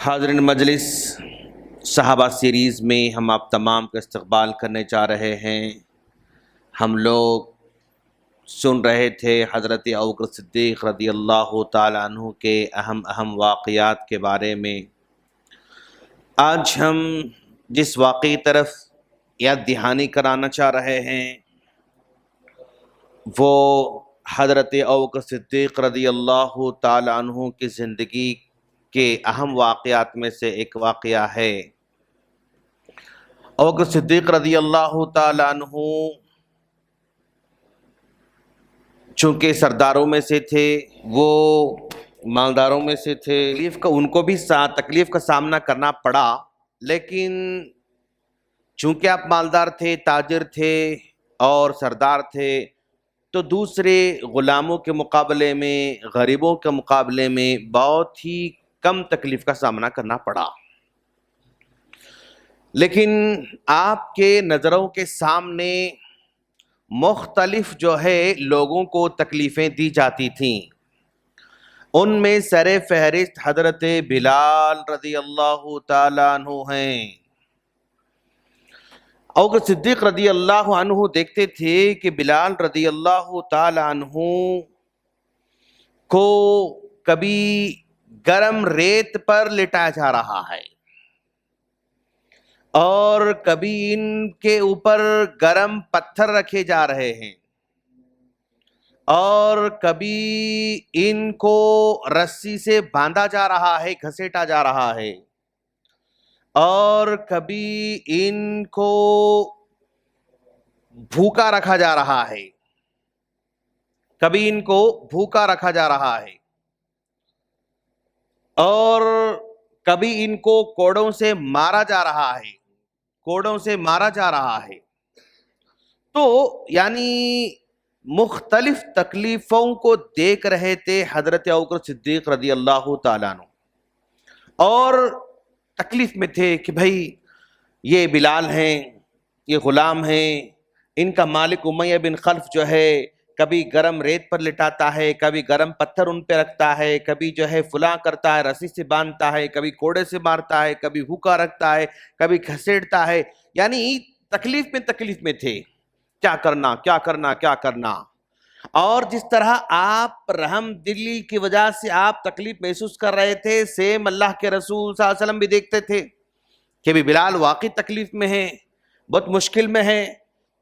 حاضرین مجلس، صحابہ سیریز میں ہم آپ تمام کا استقبال کرنے جا رہے ہیں۔ ہم لوگ سن رہے تھے حضرت ابوبکر صدیق رضی اللہ تعالیٰ عنہ کے اہم واقعات کے بارے میں۔ آج ہم جس واقعی طرف یاد دہانی کرانا چاہ رہے ہیں وہ حضرت ابوبکر صدیق رضی اللہ تعالیٰ عنہ کی زندگی کے اہم واقعات میں سے ایک واقعہ ہے۔ ابوبکر صدیق رضی اللہ تعالیٰ عنہ چونکہ سرداروں میں سے تھے، وہ مالداروں میں سے تھے، ان کو بھی تکلیف کا سامنا کرنا پڑا، لیکن چونکہ آپ مالدار تھے، تاجر تھے اور سردار تھے، تو دوسرے غلاموں کے مقابلے میں، غریبوں کے مقابلے میں بہت ہی کم تکلیف کا سامنا کرنا پڑا۔ لیکن آپ کے نظروں کے سامنے مختلف لوگوں کو تکلیفیں دی جاتی تھیں۔ ان میں سر فہرست حضرت بلال رضی اللہ تعالیٰ عنہ ہیں۔ ابوبکر صدیق رضی اللہ عنہ دیکھتے تھے کہ بلال رضی اللہ تعالیٰ عنہ کو کبھی گرم ریت پر لٹایا جا رہا ہے اور کبھی ان کے اوپر گرم پتھر رکھے جا رہے ہیں، اور کبھی ان کو رسی سے باندھا جا رہا ہے، گھسیٹا جا رہا ہے، اور کبھی ان کو بھوکا رکھا جا رہا ہے، کبھی ان کو بھوکا رکھا جا رہا ہے، اور کبھی ان کو کوڑوں سے مارا جا رہا ہے، کوڑوں سے مارا جا رہا ہے۔ تو یعنی مختلف تکلیفوں کو دیکھ رہے تھے حضرت ابوبکر صدیق رضی اللہ تعالیٰ عنہ، اور تکلیف میں تھے کہ بھائی یہ بلال ہیں، یہ غلام ہیں، ان کا مالک امیہ بن خلف کبھی گرم ریت پر لٹاتا ہے، کبھی گرم پتھر ان پہ رکھتا ہے، کبھی فلاں کرتا ہے، رسی سے باندھتا ہے، کبھی کوڑے سے مارتا ہے، کبھی بھوکا رکھتا ہے، کبھی گھسیٹتا ہے۔ یعنی تکلیف میں تھے، کیا کرنا کیا کرنا کیا کرنا۔ اور جس طرح آپ رحم دلی کی وجہ سے آپ تکلیف محسوس کر رہے تھے، سیم اللہ کے رسول صلی اللہ علیہ وسلم بھی دیکھتے تھے کہ بھی بلال واقعی تکلیف میں ہیں، بہت مشکل میں ہیں۔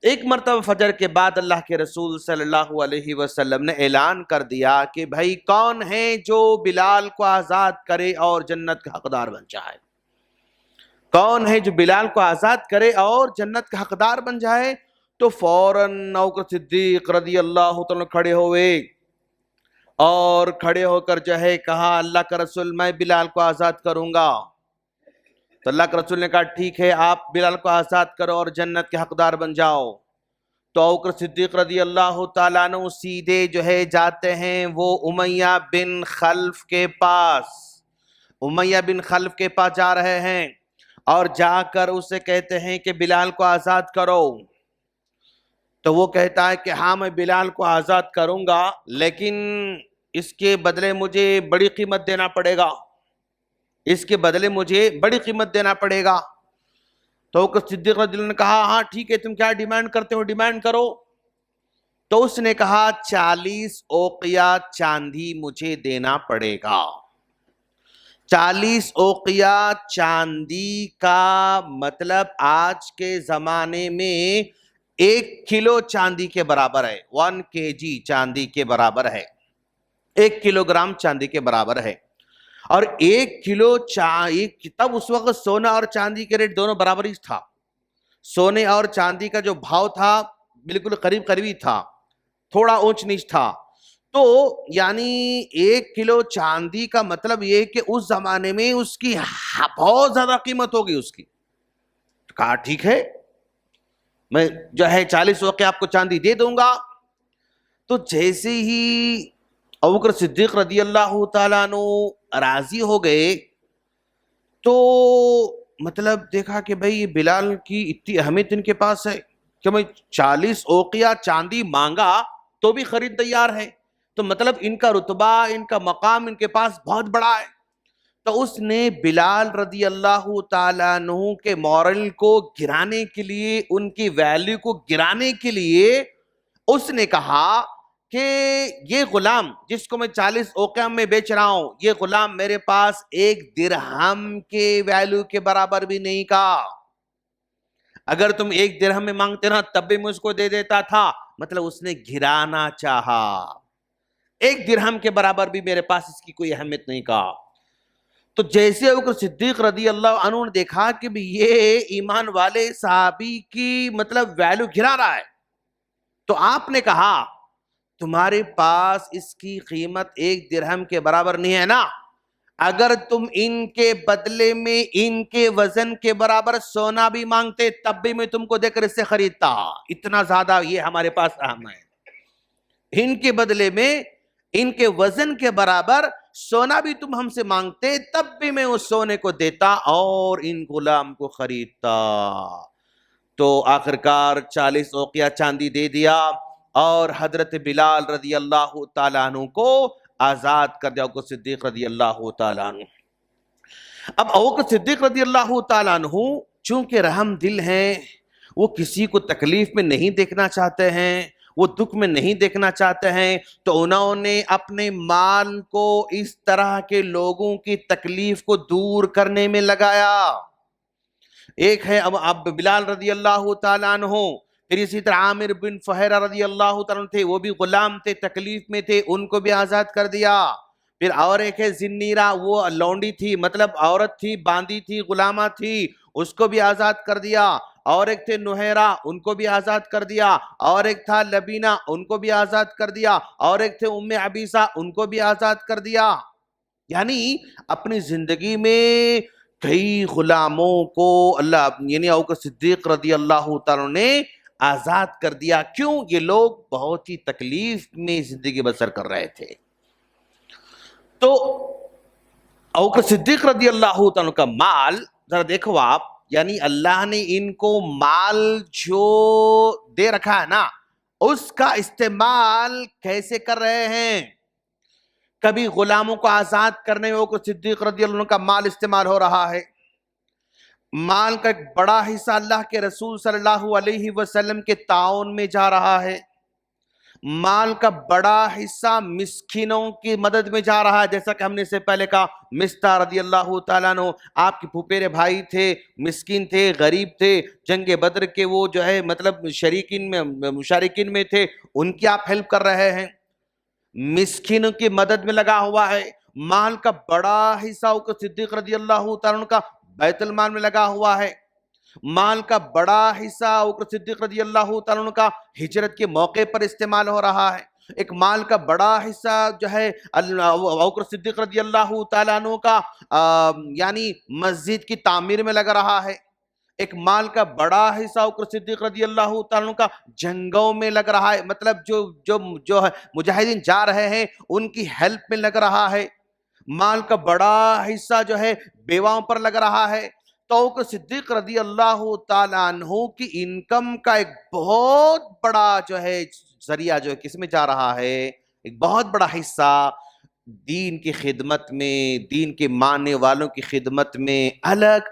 ایک مرتبہ فجر کے بعد اللہ کے رسول صلی اللہ علیہ وسلم نے اعلان کر دیا کہ بھائی کون ہے جو بلال کو آزاد کرے اور جنت کا حقدار بن جائے؟ کون ہے جو بلال کو آزاد کرے اور جنت کا حقدار بن جائے؟ تو فوراً ابوبکر صدیق رضی اللہ تعالیٰ کھڑے ہوئے اور کھڑے ہو کر کہا اللہ کا رسول میں بلال کو آزاد کروں گا۔ تو اللہ کے رسول نے کہا ٹھیک ہے، آپ بلال کو آزاد کرو اور جنت کے حقدار بن جاؤ۔ تو ابوبکر صدیق رضی اللہ تعالیٰ عنہ سیدھے جاتے ہیں وہ امیہ بن خلف کے پاس، امیہ بن خلف کے پاس جا رہے ہیں، اور جا کر اسے کہتے ہیں کہ بلال کو آزاد کرو۔ تو وہ کہتا ہے کہ ہاں میں بلال کو آزاد کروں گا، لیکن اس کے بدلے مجھے بڑی قیمت دینا پڑے گا، اس کے بدلے مجھے بڑی قیمت دینا پڑے گا۔ تو صدیق رضی اللہ عنہ نے کہا ہاں ٹھیک ہے، تم کیا ڈیمانڈ کرتے ہو، ڈیمانڈ کرو۔ تو اس نے کہا 40 اوقیہ چاندی مجھے دینا پڑے گا۔ 40 اوقیہ چاندی کا مطلب آج کے زمانے میں 1 کلو چاندی کے برابر ہے، 1 kg چاندی کے برابر ہے، 1 کلو گرام چاندی کے برابر ہے۔ اور 1 کلو تب اس وقت سونا اور چاندی کے ریٹ دونوں برابر ہی تھا، سونے اور چاندی کا جو بھاؤ تھا بالکل قریب تھا، تھوڑا اونچ نیچ تھا۔ تو یعنی 1 کلو چاندی کا مطلب یہ کہ اس زمانے میں اس کی بہت زیادہ قیمت ہوگی اس کی۔ کہا ٹھیک ہے، میں 40 اوقیہ آپ کو چاندی دے دوں گا۔ تو جیسے ہی ابوبکر صدیق رضی اللہ تعالیٰ عنہ راضی ہو گئے، تو مطلب دیکھا کہ بھئی بلال کی اتنی اہمیت ان کے پاس ہے کہ میں 40 اوقیہ چاندی مانگا تو بھی خرید تیار ہے، تو مطلب ان کا رتبہ، ان کا مقام ان کے پاس بہت بڑا ہے۔ تو اس نے بلال رضی اللہ تعالیٰ عنہ کے مورل کو گرانے کے لیے، ان کی ویلیو کو گرانے کے لیے اس نے کہا کہ یہ غلام جس کو میں 40 اوقیہ میں بیچ رہا ہوں، یہ غلام میرے پاس 1 درہم کے ویلیو کے برابر بھی نہیں کا. اگر تم 1 درہم میں مانگتے نا تب بھی مجھ کو دے دیتا تھا. مطلب اس نے گرانا چاہا. 1 درہم کے برابر بھی میرے پاس اس کی کوئی اہمیت نہیں کا. تو جیسے ابوبکر صدیق رضی اللہ عنہ نے دیکھا کہ یہ ایمان والے صحابی کی مطلب ویلیو گرا رہا ہے، تو آپ نے کہا تمہارے پاس اس کی قیمت 1 درہم کے برابر نہیں ہے نا، اگر تم ان کے بدلے میں ان کے وزن کے برابر سونا بھی مانگتے تب بھی میں تم کو دے کر اس سے خریدتا. اتنا زیادہ یہ ہمارے پاس اہم ہے. ان کے بدلے میں ان کے وزن کے برابر سونا بھی تم ہم سے مانگتے تب بھی میں اس سونے کو دیتا اور ان غلام کو خریدتا. تو آخرکار 40 اوقیہ چاندی دے دیا اور حضرت بلال رضی اللہ تعالیٰ عنہ کو آزاد کر دیا. ابوبکر صدیق رضی اللہ تعالیٰ عنہ. اب ابوبکر صدیق رضی اللہ تعالیٰ عنہ چونکہ رحم دل ہیں، وہ کسی کو تکلیف میں نہیں دیکھنا چاہتے ہیں، وہ دکھ میں نہیں دیکھنا چاہتے ہیں، تو انہوں نے اپنے مال کو اس طرح کے لوگوں کی تکلیف کو دور کرنے میں لگایا. ایک ہے اب بلال رضی اللہ تعالیٰ عنہ، پھر اسی طرح عامر بن فہیرہ رضی اللہ تعالیٰ عنہ تھے، وہ بھی غلام تھے، تکلیف میں تھے، ان کو بھی آزاد کر دیا. پھر اور ایک ہے زنیرہ، وہ لونڈی تھی، مطلب عورت تھی، باندی تھی، غلامہ تھی، اس کو بھی آزاد کر دیا. اور ایک تھے نہیرہ، ان کو بھی آزاد کر دیا. اور ایک تھا لبینہ، ان کو بھی آزاد کر دیا. اور ایک تھے ام عبیسہ، ان کو بھی آزاد کر دیا. یعنی اپنی زندگی میں کئی غلاموں کو اللہ یعنی ابوبکر صدیق رضی اللہ تعالیٰ نے آزاد کر دیا. کیوں؟ یہ لوگ بہت ہی تکلیف میں زندگی بسر کر رہے تھے. تو ابوبکر صدیق رضی اللہ تعالیٰ کا مال ذرا دیکھو آپ، یعنی اللہ نے ان کو مال جو دے رکھا ہے نا، اس کا استعمال کیسے کر رہے ہیں. کبھی غلاموں کو آزاد کرنے میں ابوبکر صدیق رضی اللہ عنہ کا مال استعمال ہو رہا ہے. مال کا ایک بڑا حصہ اللہ کے رسول صلی اللہ علیہ وسلم کے تعاون میں جا رہا ہے. مال کا بڑا حصہ مسکینوں کی مدد میں جا رہا ہے. جیسا کہ ہم نے اس سے پہلے کہا، مستہ رضی اللہ تعالیٰ عنہ آپ کے پھوپھیرے بھائی تھے، مسکین تھے، غریب تھے، جنگ بدر کے وہ جو ہے مطلب مشارکین میں تھے، ان کی آپ ہیلپ کر رہے ہیں، مسکینوں کی مدد میں لگا ہوا ہے. مال کا بڑا حصہ ابوبکر صدیق رضی اللہ تعالیٰ عنہ کا بیت المال میں لگا ہوا ہے. مال کا بڑا حصہ ابوبکر صدیق رضی اللہ تعالیٰ عنہ کا ہجرت کے موقع پر استعمال ہو رہا ہے. ایک مال کا بڑا حصہ جو ہے ابوبکر صدیق رضی اللہ تعالیٰ عنہ کا یعنی مسجد کی تعمیر میں لگ رہا ہے. ایک مال کا بڑا حصہ ابوبکر صدیق رضی اللہ تعالیٰ عنہ کا جنگوں میں لگ رہا ہے، مطلب جو مجاہدین جا رہے ہیں ان کی ہیلپ میں لگ رہا ہے. مال کا بڑا حصہ جو ہے بیواؤں پر لگ رہا ہے. تو ابوبکر صدیق رضی اللہ تعالیٰ عنہ کی انکم کا ایک بہت بڑا جو ہے ذریعہ جو ہے کس میں جا رہا ہے، ایک بہت بڑا حصہ دین کی خدمت میں، دین کے ماننے والوں کی خدمت میں، الگ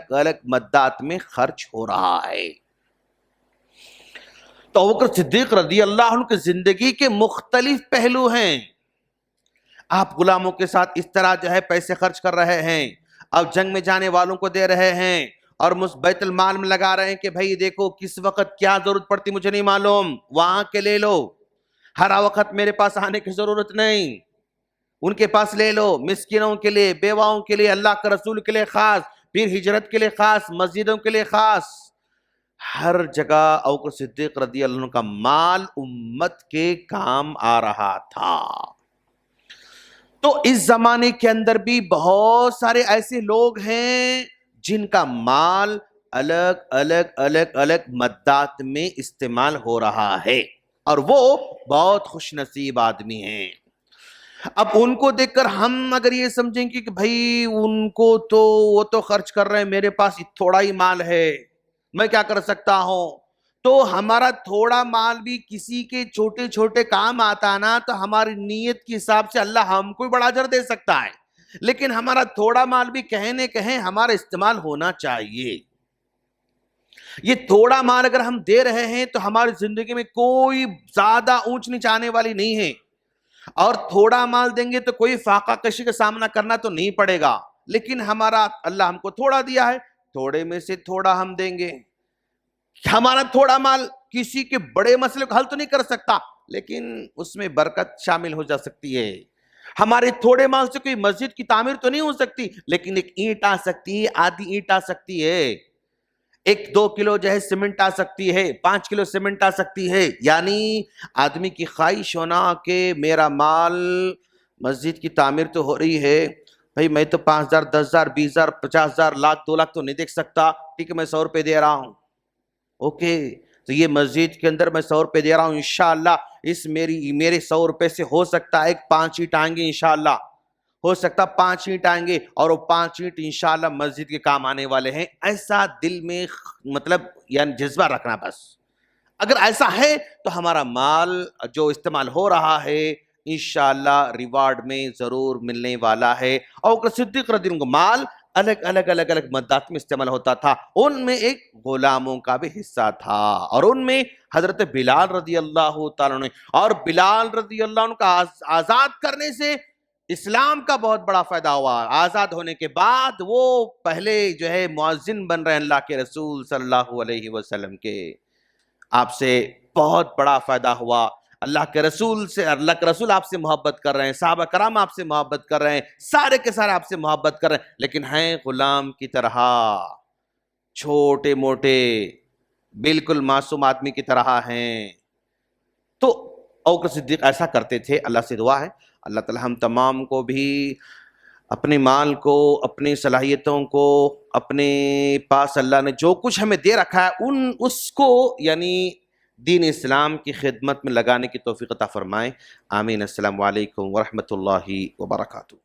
الگ مدات میں خرچ ہو رہا ہے. تو ابوبکر صدیق رضی اللہ عنہ کی زندگی کے مختلف پہلو ہیں. آپ غلاموں کے ساتھ اس طرح جو ہے پیسے خرچ کر رہے ہیں، اب جنگ میں جانے والوں کو دے رہے ہیں، اور بیت المال میں لگا رہے ہیں کہ بھائی دیکھو کس وقت کیا ضرورت پڑتی مجھے نہیں معلوم، وہاں کے لے لو، ہر وقت میرے پاس آنے کی ضرورت نہیں، ان کے پاس لے لو، مسکینوں کے لیے، بیواؤں کے لیے، اللہ کے رسول کے لیے خاص، پھر ہجرت کے لیے خاص، مسجدوں کے لیے خاص. ہر جگہ ابوبکر صدیق رضی اللہ عنہ کا مال امت کے کام آ رہا تھا. تو اس زمانے کے اندر بھی بہت سارے ایسے لوگ ہیں جن کا مال الگ مدات میں استعمال ہو رہا ہے، اور وہ بہت خوش نصیب آدمی ہیں. اب ان کو دیکھ کر ہم اگر یہ سمجھیں گے کہ بھائی ان کو تو وہ تو خرچ کر رہے ہیں، میرے پاس تھوڑا ہی مال ہے، میں کیا کر سکتا ہوں، تو ہمارا تھوڑا مال بھی کسی کے چھوٹے چھوٹے کام آتا نا، تو ہماری نیت کے حساب سے اللہ ہم کو بڑا اجر دے سکتا ہے. لیکن ہمارا تھوڑا مال بھی کہیں ہمارا استعمال ہونا چاہیے. یہ تھوڑا مال اگر ہم دے رہے ہیں تو ہماری زندگی میں کوئی زیادہ اونچ نیچ آنے والی نہیں ہے, اور تھوڑا مال دیں گے تو کوئی فاقہ کشی کا سامنا کرنا تو نہیں پڑے گا. لیکن ہمارا اللہ ہم کو تھوڑا دیا ہے, تھوڑے میں سے تھوڑا ہم دیں گے. ہمارا تھوڑا مال کسی کے بڑے مسئلے کو حل تو نہیں کر سکتا, لیکن اس میں برکت شامل ہو جا سکتی ہے. ہمارے تھوڑے مال سے کوئی مسجد کی تعمیر تو نہیں ہو سکتی, لیکن ایک اینٹ آ سکتی ہے, آدھی اینٹ آ سکتی ہے, 1-2 کلو جو ہے سیمنٹ آ سکتی ہے, 5 کلو سیمنٹ آ سکتی ہے. یعنی آدمی کی خواہش ہونا کہ میرا مال مسجد کی تعمیر تو ہو رہی ہے, بھائی میں تو 5,000 10,000 20,000 50,000 1,00,000 2,00,000 تو نہیں دیکھ سکتا, ٹھیک ہے میں 100 روپے دے رہا ہوں. اوکے, تو یہ مسجد کے اندر میں 100 روپے دے رہا ہوں, انشاءاللہ اس میرے 100 روپے سے ہو سکتا ہے 5 اینٹ آئیں گے, انشاءاللہ ہو سکتا 5 اینٹ آئیں گے, اور وہ 5 اینٹ انشاءاللہ مسجد کے کام آنے والے ہیں. ایسا دل میں مطلب یعنی جذبہ رکھنا بس. اگر ایسا ہے تو ہمارا مال جو استعمال ہو رہا ہے انشاءاللہ ریوارڈ میں ضرور ملنے والا ہے. اور صدیق رضی اللہ عنہ مال الگ مدات میں استعمال ہوتا تھا, ان میں ایک غلاموں کا بھی حصہ تھا, اور ان میں حضرت بلال رضی اللہ تعالیٰ عنہ, اور بلال رضی اللہ عنہ کا آزاد کرنے سے اسلام کا بہت بڑا فائدہ ہوا. آزاد ہونے کے بعد وہ پہلے جو ہے مؤذن بن رہے ہیں اللہ کے رسول صلی اللہ علیہ وسلم کے. آپ سے بہت بڑا فائدہ ہوا. اللہ کے رسول آپ سے محبت کر رہے ہیں, صحابہ کرام آپ سے محبت کر رہے ہیں, سارے کے سارے آپ سے محبت کر رہے ہیں, لیکن ہیں غلام کی طرح, چھوٹے موٹے بالکل معصوم آدمی کی طرح ہیں. تو ابوبکر صدیق ایسا کرتے تھے. اللہ سے دعا ہے اللہ تعالی ہم تمام کو بھی اپنے مال کو, اپنی صلاحیتوں کو, اپنے پاس اللہ نے جو کچھ ہمیں دے رکھا ہے اس کو یعنی دین اسلام کی خدمت میں لگانے کی توفیق عطا فرمائیں. آمین. السلام علیکم ورحمۃ اللہ وبرکاتہ.